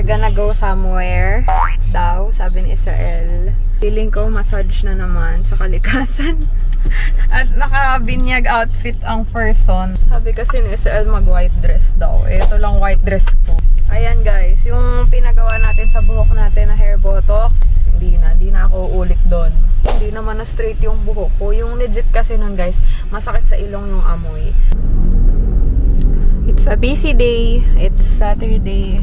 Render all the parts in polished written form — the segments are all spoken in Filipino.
We're gonna go somewhere daw, sabi ni Israel. Feeling ko massage na naman sa kalikasan. At naka-binyag outfit ang person. Sabi kasi ni Israel mag-white dress daw. Ito lang white dress ko. Ayan guys, yung pinagawa natin sa buhok natin na hair botox, hindi na ako ulit doon. Hindi naman na straight yung buhok ko. Yung legit kasi nun guys, masakit sa ilong yung amoy. It's a busy day. It's Saturday.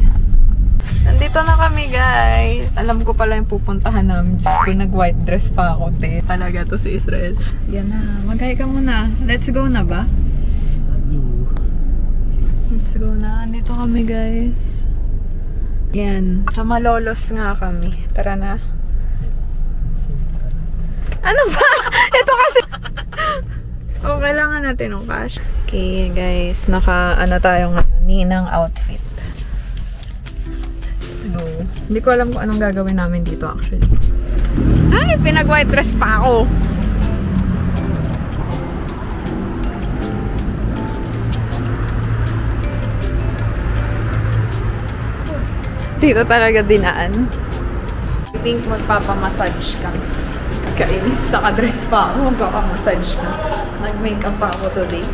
Nandito na kami guys. Alam ko pala yung pupuntahan namin. Diyos ko, nag-white dress pa ako. Talaga to si Israel. Yan na. Mag-hi ka muna. Let's go na ba? Let's go na. Nandito kami guys. Yan. Sa Malolos nga kami. Tara na. Ano ba? Ito kasi... Oh, kailangan natin ng cash. Okay guys. Naka-ano tayo ngayon. Ninang outfit. So, hindi ko alam kung anong gagawin namin dito actually. Ay! Pinag-white dress pa ako! Dito talaga dinaan. I think magpapamassage ka. Kainis, naka-dress pa ako. Magpapamassage na. Nag-makeup pa ako today.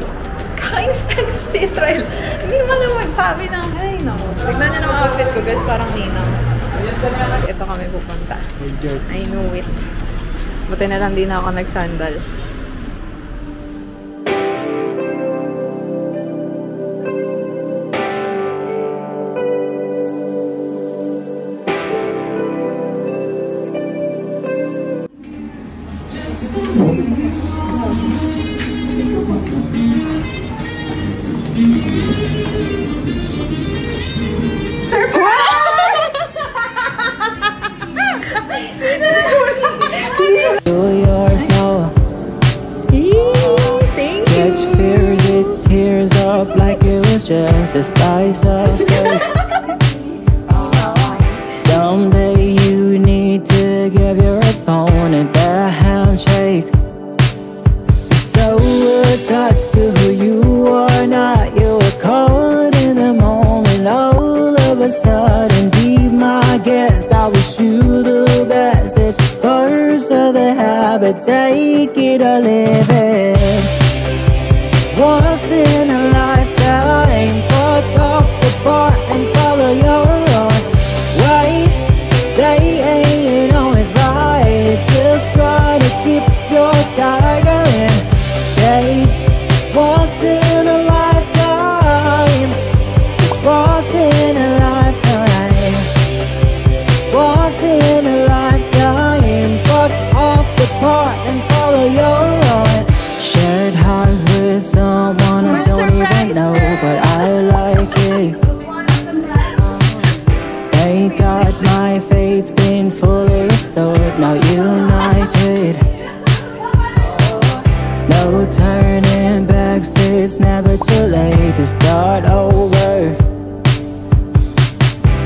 Kakainis talaga si Israel. Hindi mo na magsabi ng, ay no. Tignan niyo naman outfit ko guys, parang ninang. Ito kami pupunta. I know it. Buti na lang din ako nag-sandals. Just a slice of cake. Someday you need to give your opponent a handshake. So attached to who you are not. You were caught in a moment. All of a sudden, be my guest. I wish you the best. It's first of the habit. Take it or live it. Once in a lifetime, fuck off the bar and follow your own way. They ain't always right. Just try to keep your tiger in cage. Once in a lifetime. Once in a lifetime. Once in a lifetime. Fuck off the bar and follow your own. Shared hearts with someone I don't even know, but I like it. Thank God my fate's been fully restored, now united. No turning back, it's never too late to start over.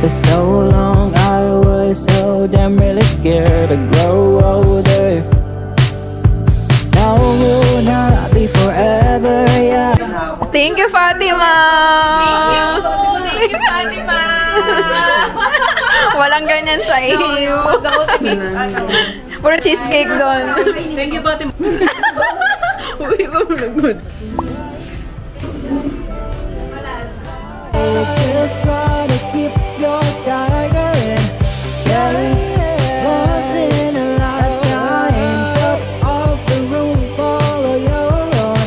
For so long I was so damn really scared to grow older. Now will not be forever, yeah. Thank you, Fatima! Thank you, Fatima! Walang ganyan sa iyo. Puro cheesecake doon. Thank you, Fatima! Uy, ba mo nagod? Just try to keep your tiger in cage. Once in a lifetime. Fuck off the rules, follow your own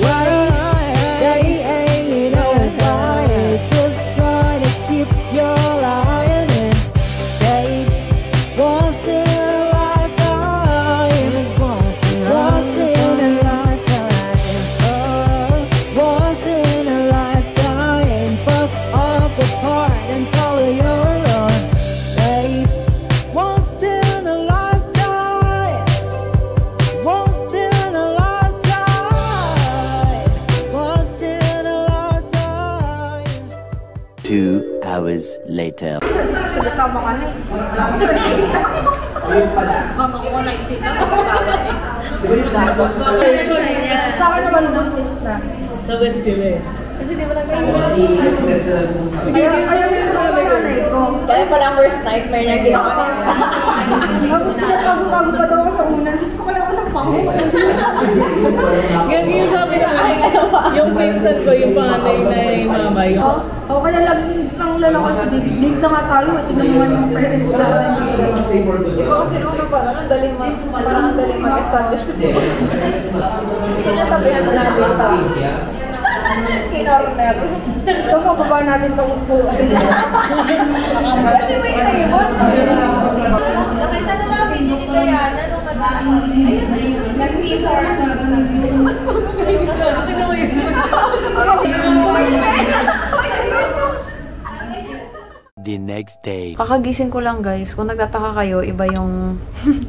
way. They ain't always right. Just try to keep your lion in cage. Once in a lifetime. Once in a lifetime. Once in a lifetime. Fuck off the part and follow your own way. Once in a lifetime. Once in a lifetime. Once in a lifetime. 2 hours later. Kasama ka na eh. Mama ko 19 na, makasawat eh. Sa akin naman buntis na. Sa West Gile. Kasi di ba nag-ano? Kaya may mga nanay ko. Kaya pala ang worst nightmare niya ginawa niya. Tapos tago-tago pa daw ako sa unan. Diyos ko, kaya ako ng pango. Ganyan yung sabi ko, yung pinsan ko, yung panganay na yung mama yun. O kaya lagi ang lalaki sa late na nga tayo. Tinanungan yung parents natin. Iba kasi uno parang ang daling mag-establish na po. Sinatabihan mo natin ito. Kinorner. Ito mo, baba natin itong upuan. Kasi may table. Nakita na namin yun ni Diana nung nag-T4 na. The next day. Kakagising ko lang guys, kung nagtataka kayo, iba yung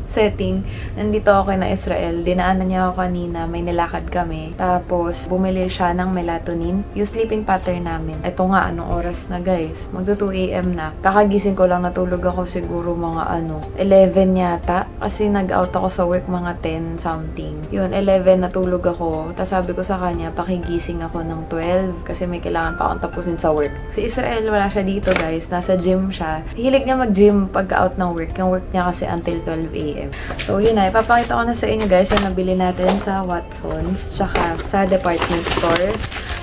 setting. Nandito ako na Israel, dinaanan niya ako kanina, may nilakad kami. Tapos, bumili siya ng melatonin. Yung sleeping pattern namin. Ito nga, anong oras na guys? Magto 2 AM na. Kakagising ko lang, natulog ako siguro mga 11 yata. Kasi nag-out ako sa work mga 10 something. Yun, 11 natulog ako. Tapos sabi ko sa kanya, pakigising ako ng 12 kasi may kailangan pa akong tapusin sa work. Si Israel, wala siya dito guys. Nasa gym siya. Hilig niya mag-gym pagka-out ng work. Yung work niya kasi until 12 AM. So, yun na. Ipapakita ko na sa inyo guys yung nabili natin sa Watsons tsaka sa department store.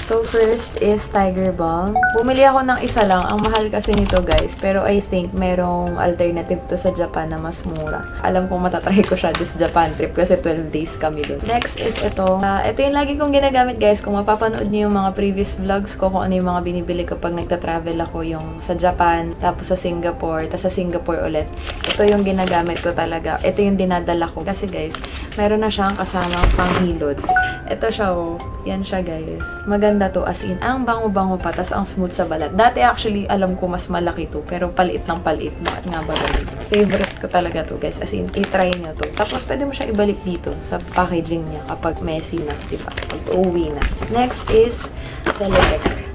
So, first is Tiger Balm. Bumili ako ng isa lang. Ang mahal kasi nito guys. Pero I think merong alternative to sa Japan na mas mura. Alam kong matatry ko siya this Japan trip kasi 12 days kami dun. Next is ito. Ito yung lagi kong ginagamit guys. Kung mapapanood niyo yung mga previous vlogs ko kung ano yung mga binibili ko pag nagta-travel ako, yung sa Japan, tapos sa Singapore, tapos sa Singapore ulit. Ito yung ginagamit ko talaga. Ito yung dinadala ko. Kasi guys, meron na siyang kasamang panghilod. Ito siya oh. Yan siya guys. Maganda to as in. Ang bango-bango pa, tas ang smooth sa balat. Dati actually, alam ko mas malaki to. Pero paliit ng paliit. Bakit nga ba ganun? Favorite ko talaga to guys. As in, i-try nyo to. Tapos pwede mo siya ibalik dito sa packaging niya kapag messy na. Diba? Pag uwi na. Next is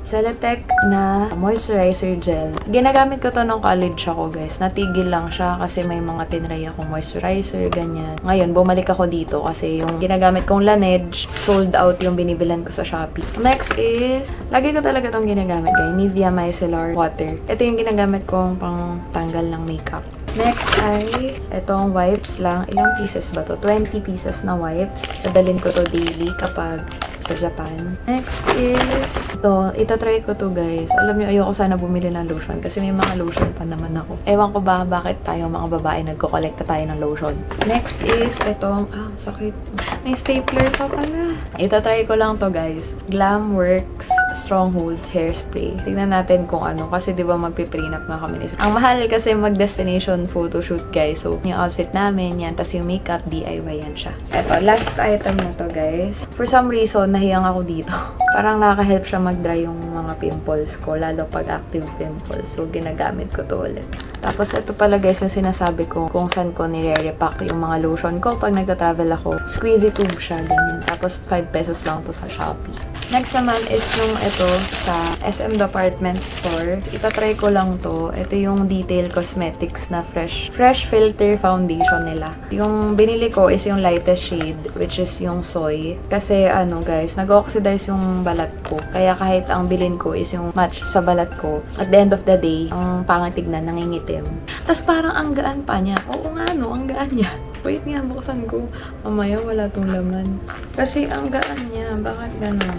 Celotex na moisturizer gel. Ginagamit ko to nung college ako guys. Natigil lang siya kasi may mga tinry akong moisturizer, ganyan. Ngayon, bumalik ako dito kasi yung ginagamit kong Laneige, sold out yung binibilan ko sa Shopee. Next is, lagi ko talaga tong ginagamit guys. Nivea Micellar Water. Ito yung ginagamit kong pang tanggal ng makeup. Next ay, itong wipes lang. Ilang pieces ba to? 20 pieces na wipes. Dadalhin ko to daily kapag sa Japan. Next is, ito try ko to guys. Alam niyo, ayoko sana bumili ng lotion kasi may mga lotion pa naman ako. Ewan ko ba bakit tayo mga babae nagko-collect tayo ng lotion. Next is, itong, sakit. May stapler pa pala. Ito try ko lang to guys. Glamworks Stronghold Hairspray. Tignan natin kung ano. Kasi diba magpiprenup nga kami. Ang mahal kasi mag-destination photoshoot guys. So, yung outfit namin, yan. Tapos yung makeup, DIY yan siya. Ito, last item na to guys. For some reason, nahiyang ako dito. Parang nakaka-help siya mag-dry yung mga pimples ko. Lalo pag active pimples. So, ginagamit ko to ulit. Tapos, ito pala guys, yung sinasabi ko kung saan ko nire-repack yung mga lotion ko pag nagta-travel ako. Squeezy tube siya, ganyan. Tapos, 5 pesos lang to sa Shopee. Next naman is yung ito sa SM Department Store. Itatry ko lang to. Ito yung Detail Cosmetics na fresh filter foundation nila. Yung binili ko is yung lightest shade, which is yung soy. Kasi ano guys, nag-oxidize yung balat ko. Kaya kahit ang bilin ko is yung match sa balat ko, at the end of the day, ang pangit tignan, nangingitim. Tapos parang ang gaan pa niya. Oo nga no, ang gaan niya. Wait nga, buksan ko. Mamaya wala tong laman. Kasi ang gaan niya. Bakit ganun?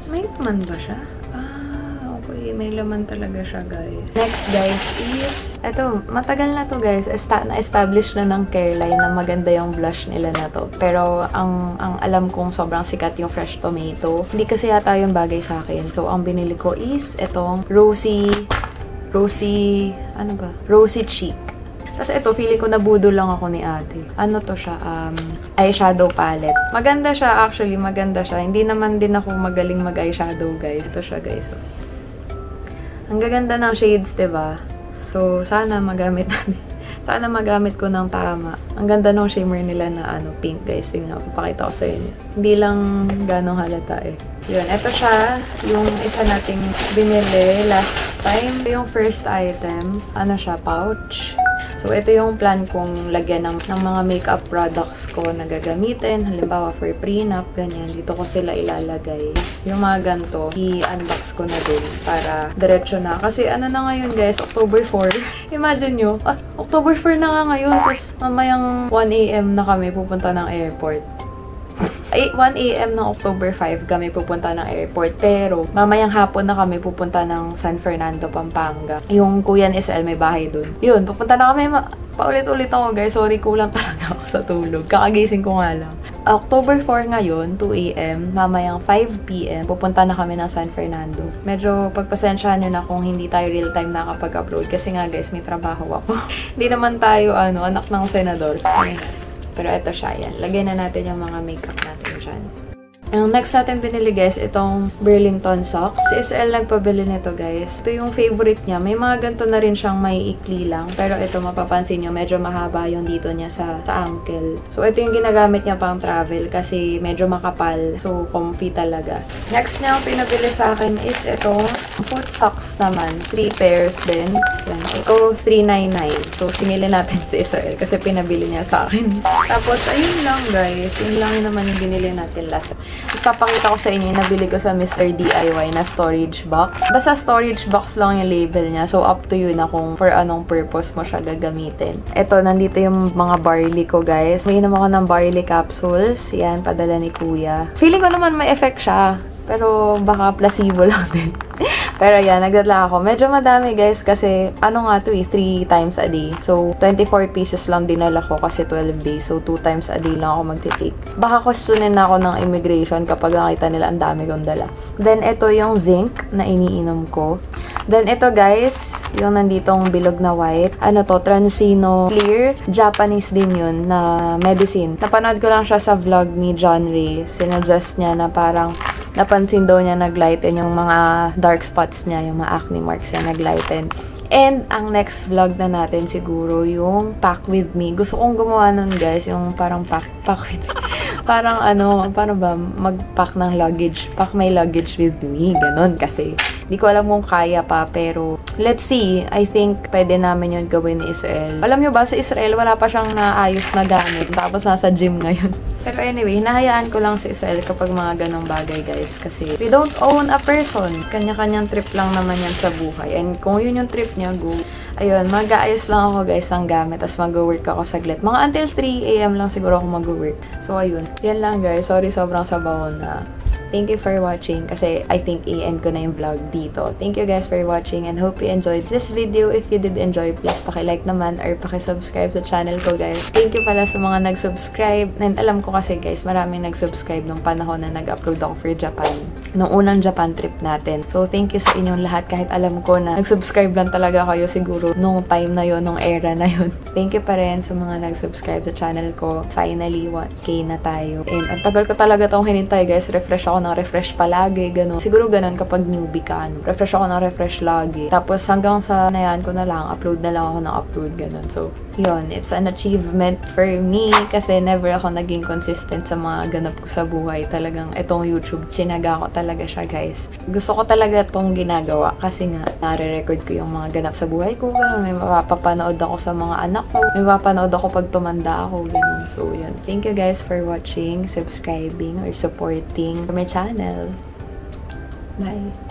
May laman ba siya? Okay. May laman talaga siya, guys. Next, guys, is... Eto, matagal na to, guys. Na-establish na ng Careline na maganda yung blush nila na to. Pero, ang alam kong sobrang sikat yung Fresh Tomato. Hindi kasi yata yung bagay sa akin. So, ang binili ko is etong Rosy Cheek. Tapos ito, feeling ko nabudol lang ako ni ate. Ano to siya? Eyeshadow palette. Maganda siya, actually. Maganda siya. Hindi naman din ako magaling mag-eyeshadow, guys. Ito siya, guys. So, ang gaganda ng shades, diba? So, sana magamit natin. Sana magamit ko ng tama. Ang ganda ng shimmer nila na pink, guys. Yung papakita ko sa inyo. Hindi lang ganong halata eh. Yun, ito siya. Yung isa nating binili last time. Yung first item, ano siya, pouch. So, ito yung plan kong lagyan ng mga makeup products ko na gagamitin. Halimbawa, for prenup, ganyan. Dito ko sila ilalagay. Yung mga ganito, i-unbox ko na din para diretso na. Kasi ano na ngayon guys, October 4. Imagine nyo, October 4 na nga ngayon. Tapos mamayang 1 AM na kami pupunta ng airport. 1 AM ng October 5 kami pupunta ng airport. Pero, mamayang hapon na kami pupunta ng San Fernando, Pampanga. Yung kuya ni SL may bahay dun. Yun, pupunta na kami. Paulit-ulit ako guys. Sorry, kulang talaga ako sa tulog. Kakagising ko nga lang. October 4 ngayon, 2 AM, mamayang 5 PM, pupunta na kami ng San Fernando. Medyo pagpasensyahan nyo na kung hindi tayo real-time nakapag-upload. Kasi nga guys, may trabaho ako. Hindi naman tayo, anak ng senador. Pero ito siya, yan. Lagay na natin yung mga makeup natin dyan. Ang next natin binili guys, itong Burlington socks. Si SL nagpabili nito guys. Ito yung favorite niya. May mga ganito na rin siyang may ikli lang. Pero ito mapapansin nyo, medyo mahaba yung dito niya sa ankle. So ito yung ginagamit niya pang travel kasi medyo makapal. So comfy talaga. Next niya ang pinabili sa akin is itong foot socks naman. 3 pairs din. Yan. Ito $3.99. So sinili natin si SL kasi pinabili niya sa akin. Tapos ayun lang guys. Yun lang naman yung binili natin last. Tapos papakita ko sa inyo yung nabili ko sa Mr. DIY na storage box. Basta storage box lang yung label niya. So, up to you na kung for anong purpose mo siya gagamitin. Ito, nandito yung mga barley ko, guys. May inom ako ng barley capsules. Yan, padala ni Kuya. Feeling ko naman may effect siya. Pero baka placebo lang din. Pero yan, nagdala ako. Medyo madami guys kasi nga to 3 times a day. So, 24 pieces lang dinala ko kasi 12 days. So, 2 times a day lang ako magtitake. Baka questionin na ako ng immigration kapag nakita nila ang dami kong dala. Then, ito yung zinc na iniinom ko. Then, ito guys, yung nanditong bilog na white. Transino Clear. Japanese din yun na medicine. Napanood ko lang siya sa vlog ni John Ray. Sinuggest niya na parang napansin daw niya naglighten yung mga dark spots niya, yung mga acne marks niya naglighten. And ang next vlog na natin siguro yung pack with me. Gusto kong gumawa nun guys, yung parang pack with parang paano ba mag-pack ng luggage, pack my luggage with me, ganun kasi. Di ko alam kung kaya pa, pero let's see. I think pwede namin yun gawin ni Israel. Alam nyo ba, sa Israel, wala pa siyang naayos na gamit. Tapos nasa gym ngayon. Pero anyway, hinahayaan ko lang si Israel kapag mga ganong bagay, guys. Kasi we don't own a person. Kanya-kanyang trip lang naman yan sa buhay. And kung yun yung trip niya, go. Ayun, mag-aayos lang ako, guys, ng gamit. Tapos mag-work ako saglit. Mga until 3 AM lang siguro ako mag-work. So, ayun. Yan lang, guys. Sorry, sobrang sabaw na. Thank you for watching kasi I think i-end ko na yung vlog dito. Thank you guys for watching and hope you enjoyed this video. If you did enjoy, please paki-like naman or paki-subscribe sa channel ko guys. Thank you pala sa mga nag-subscribe. And alam ko kasi guys, maraming nag-subscribe nung panahon na nag-upload ako for Japan. Nung unang Japan trip natin. So thank you sa inyong lahat kahit alam ko na nag-subscribe lang talaga kayo siguro nung time na yon, nung era na yon. Thank you pa rin sa mga nag-subscribe sa channel ko. Finally, 1K na tayo. And ang tagal ko talaga itong hinintay guys. Refresh ako ng refresh palagi, gano'n. Siguro gano'n kapag newbie ka, refresh ako ng refresh lagi. Tapos hanggang sa nayaan ko na lang, upload na lang ako ng upload, gano'n. So, yun, it's an achievement for me kasi never ako naging consistent sa mga ganap ko sa buhay. Talagang itong YouTube, chinaga ko talaga siya, guys. Gusto ko talaga itong ginagawa kasi nga, nare-record ko yung mga ganap sa buhay ko, gano'n. May mapapanood ako sa mga anak ko. May mapapanood ako pag tumanda ako, gano'n. So, yun. Thank you guys for watching, subscribing, or supporting my channel. Bye!